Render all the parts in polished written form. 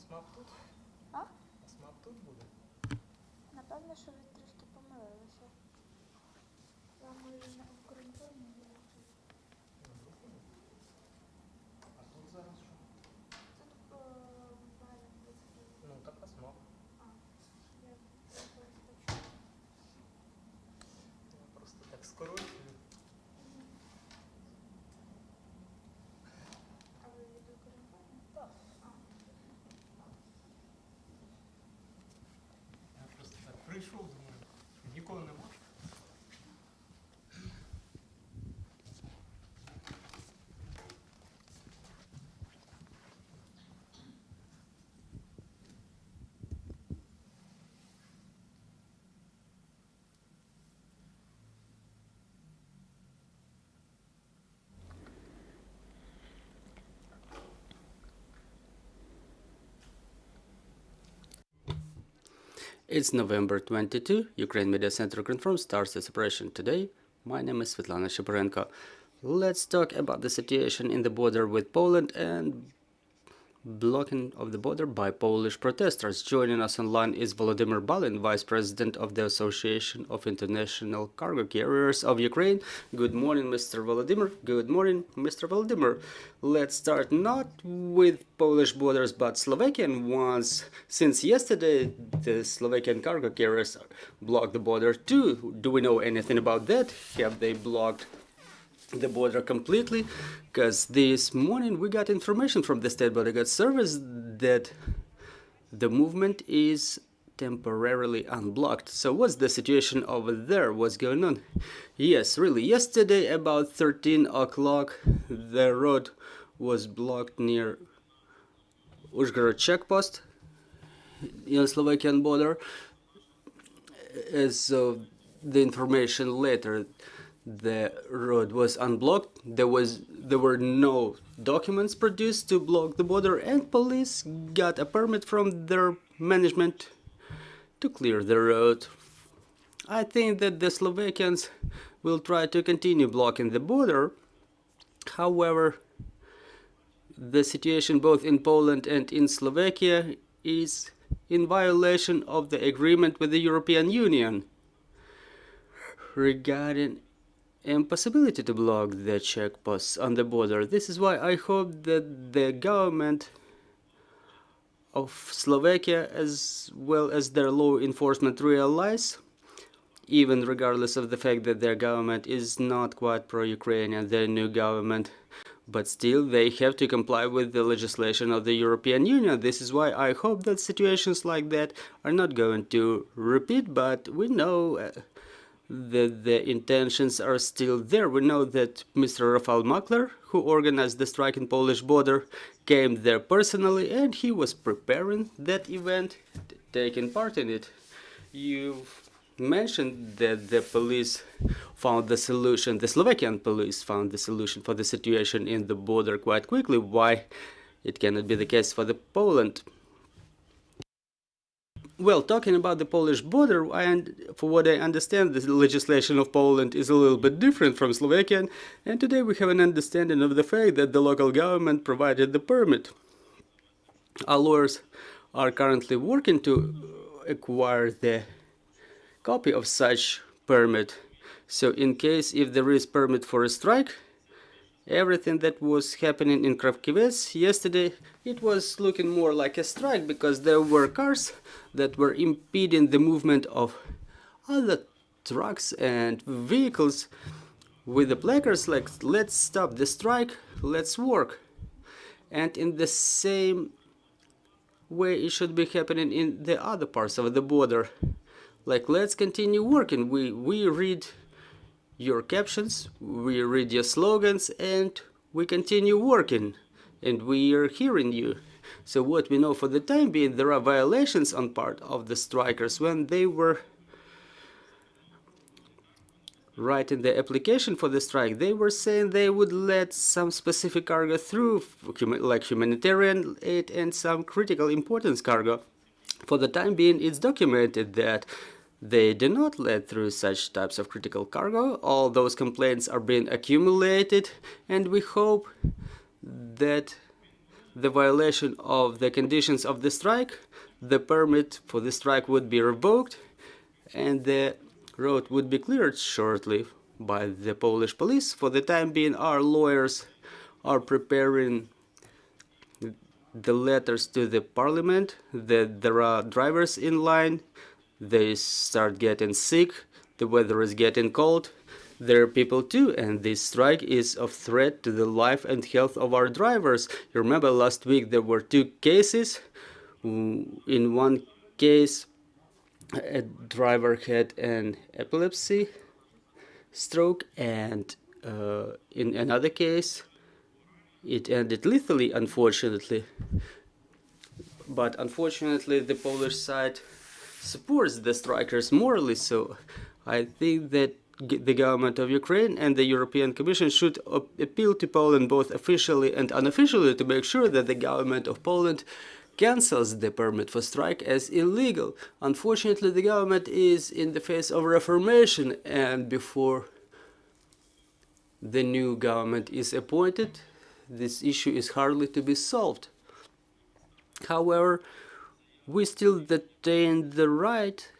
Смап тут? А? Смап тут буде? Напевно, що ви трішки помилилися. Я може на укрінформі вирішив. А тут зараз що? Тут Балин високий. Ну, так а смап. Я просто чую. Я просто так скорочую. А ви від укрінформі? Так. А. Я просто так прийшов, думаю, нікого нема. It's November 22. Ukraine Media Center confirms starts its operation today. My name is Svetlana Shaparenko. Let's talk about the situation in the border with Poland and blocking of the border by Polish protesters. Joining us online is Volodymyr Balin, Vice President of the Association of International Cargo Carriers of Ukraine. Good morning, Mr. Volodymyr. Good morning, Mr. Volodymyr. Let's start not with Polish borders but Slovakian ones. Since yesterday, the Slovakian cargo carriers blocked the border too. Do we know anything about that? Have they blocked the border completely? Because this morning we got information from the State Blockade Service that the movement is temporarily unblocked. So what's the situation over there? What's going on? Yes, really, yesterday about 13 o'clock the road was blocked near Uzhgorod checkpost in Slovakian border. As of the information later, the road was unblocked. There were no documents produced to block the border, and police got a permit from their management to clear the road. I think that the Slovakians will try to continue blocking the border. However, the situation both in Poland and in Slovakia is in violation of the agreement with the European Union regarding impossibility to block the checkposts on the border. This is why I hope that the government of Slovakia, as well as their law enforcement, realize, even regardless of the fact that their government is not quite pro-Ukrainian, their new government, but still they have to comply with the legislation of the European Union. This is why I hope that situations like that are not going to repeat, but we know that the intentions are still there. We know that Mr. Rafał Makler, who organized the strike in Polish border, came there personally and he was preparing that event, taking part in it. You mentioned that the police found the solution, the Slovakian police found the solution for the situation in the border quite quickly. Why it cannot be the case for the Poland? Well, talking about the Polish border, for what I understand, the legislation of Poland is a little bit different from Slovakian, and today we have an understanding of the fact that the local government provided the permit. Our lawyers are currently working to acquire the copy of such permit. So in case if there is permit for a strike, everything that was happening in Kyiv yesterday, it was looking more like a strike because there were cars that were impeding the movement of other trucks and vehicles with the placards like, let's stop the strike, let's work. And in the same way it should be happening in the other parts of the border. Like, let's continue working. We read your captions, we read your slogans, and we continue working, and we are hearing you. So what we know for the time being, there are violations on part of the strikers when they were writing the application for the strike. They were saying they would let some specific cargo through, like humanitarian aid and some critical importance cargo. For the time being, it's documented that they do not let through such types of critical cargo. All those complaints are being accumulated, and we hope that the violation of the conditions of the strike, the permit for the strike would be revoked and the road would be cleared shortly by the Polish police. For the time being, our lawyers are preparing the letters to the parliament that there are drivers in line, they start getting sick, the weather is getting cold, there are people too, and this strike is of threat to the life and health of our drivers. You remember last week there were 2 cases. In one case a driver had an epilepsy stroke, and in another case it ended lethally, unfortunately. But unfortunately the Polish side supports the strikers morally, so I think that the government of Ukraine and the European Commission should appeal to Poland both officially and unofficially to make sure that the government of Poland cancels the permit for strike as illegal. Unfortunately, the government is in the phase of reformation, and before the new government is appointed, this issue is hardly to be solved. However, we still retain the right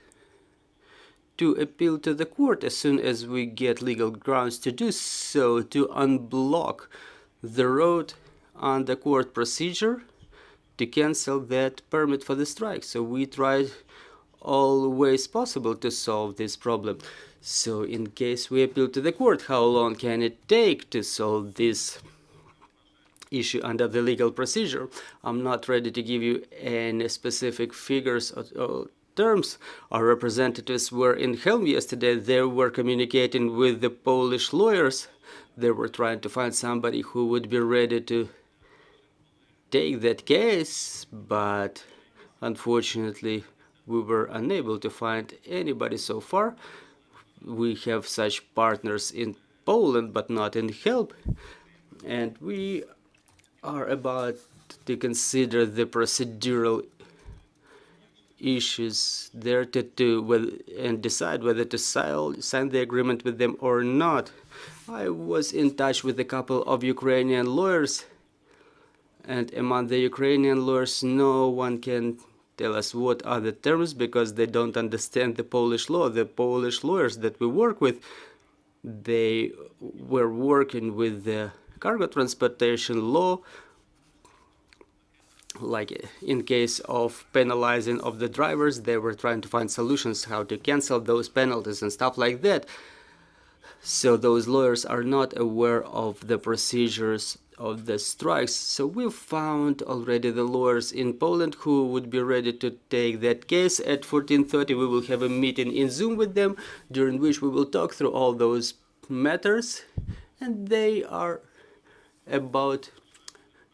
to appeal to the court as soon as we get legal grounds to do so, to unblock the road on the court procedure to cancel that permit for the strike. So we tried all ways possible to solve this problem. So in case we appeal to the court, how long can it take to solve this issue under the legal procedure? I'm not ready to give you any specific figures or terms. Our representatives were in Helm yesterday. They were communicating with the Polish lawyers. They were trying to find somebody who would be ready to take that case, but unfortunately we were unable to find anybody so far. We have such partners in Poland but not in Help, and we are about to consider the procedural issues there and decide whether to sign the agreement with them or not. I was in touch with a couple of Ukrainian lawyers, and among the Ukrainian lawyers no one can tell us what are the terms because they don't understand the Polish law. The Polish lawyers that we work with, they were working with the cargo transportation law, like in case of penalizing of the drivers, they were trying to find solutions how to cancel those penalties and stuff like that. So those lawyers are not aware of the procedures of the strikes. So we've found already the lawyers in Poland who would be ready to take that case. At 14:30 we will have a meeting in Zoom with them, during which we will talk through all those matters, and they are about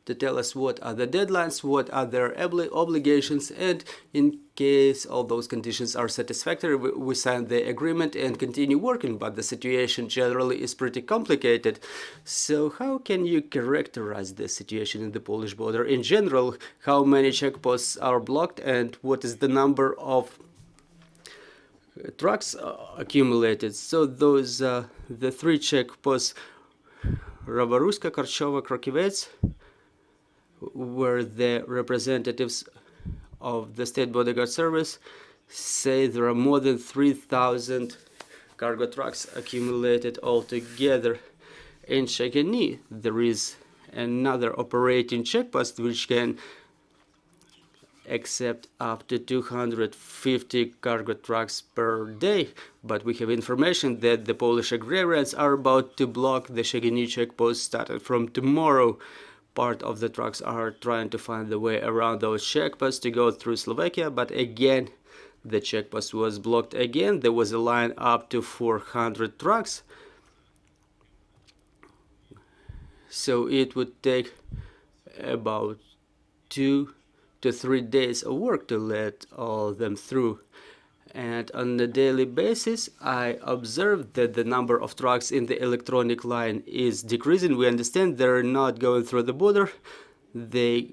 to tell us what are the deadlines, what are their obligations, and in case all those conditions are satisfactory, we sign the agreement and continue working. But the situation generally is pretty complicated. So how can you characterize the situation in the Polish border in general? How many checkposts are blocked, and what is the number of trucks accumulated? So those the 3 checkposts, Roboruska, Karchowa, Krokievets, where the representatives of the State Border Guard Service say there are more than 3,000 cargo trucks accumulated altogether. In Shegeni, there is another operating checkpost which can accept up to 250 cargo trucks per day, but we have information that the Polish agrarians are about to block the Shegeni checkpost starting from tomorrow. Part of the trucks are trying to find the way around those checkposts to go through Slovakia, but again the checkpost was blocked again. There was a line up to 400 trucks, so it would take about 2 to 3 days of work to let all of them through. And on a daily basis, I observed that the number of trucks in the electronic line is decreasing. We understand they're not going through the border. They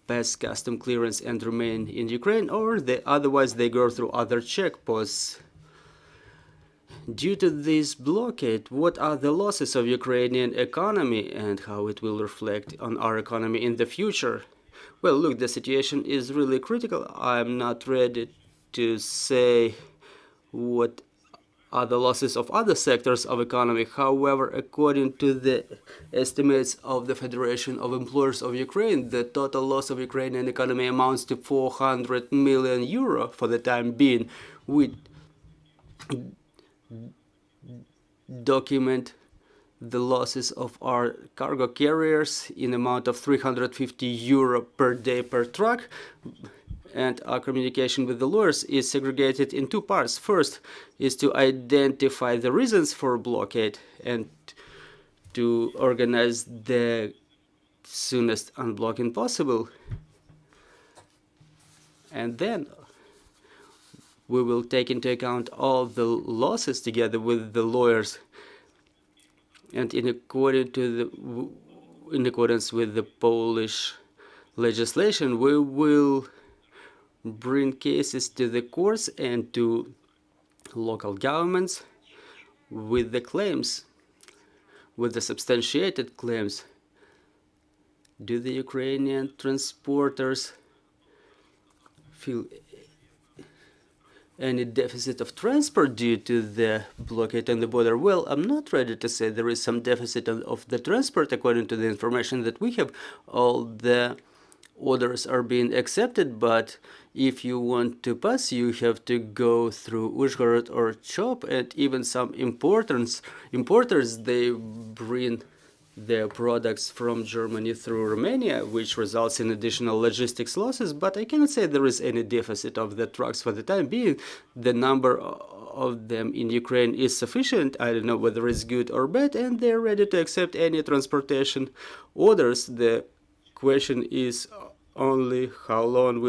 pass custom clearance and remain in Ukraine, or otherwise they go through other checkposts. due to this blockade, what are the losses of Ukrainian economy and how it will reflect on our economy in the future? Well, look, the situation is really critical. I'm not ready to say what are the losses of other sectors of economy. However, according to the estimates of the Federation of Employers of Ukraine, the total loss of Ukrainian economy amounts to 400 million euro for the time being. We document the losses of our cargo carriers in amount of 350 euro per day per truck. And our communication with the lawyers is segregated in two parts. First is to identify the reasons for blockade and to organize the soonest unblocking possible. And then we will take into account all the losses together with the lawyers. And in accordance with the Polish legislation, we will bring cases to the courts and to local governments with the claims, with the substantiated claims. Do the Ukrainian transporters feel any deficit of transport due to the blockade on the border? Well, I'm not ready to say there is some deficit of the transport. According to the information that we have, all the orders are being accepted, but if you want to pass, you have to go through Uzhhorod or Chop, and even some importers, they bring their products from Germany through Romania, which results in additional logistics losses. But I cannot say there is any deficit of the trucks for the time being. The number of them in Ukraine is sufficient. I don't know whether it's good or bad, and they're ready to accept any transportation orders. The question is only how long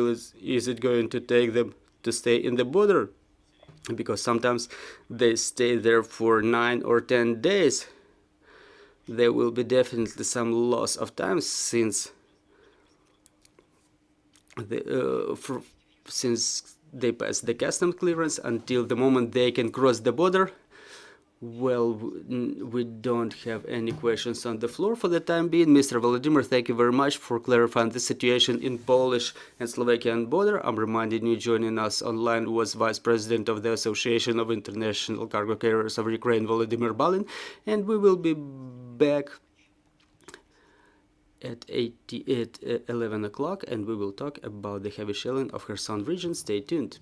is it going to take them to stay in the border, because sometimes they stay there for 9 or 10 days. There will be definitely some loss of time since they pass the custom clearance until the moment they can cross the border. Well, we don't have any questions on the floor for the time being. Mr. Volodymyr, thank you very much for clarifying the situation in Polish and Slovakian border. I'm reminding you, joining us online was Vice President of the Association of International Cargo Carriers of Ukraine, Volodymyr Balin, and we will be back at 11 o'clock, and we will talk about the heavy shelling of Kherson region. Stay tuned.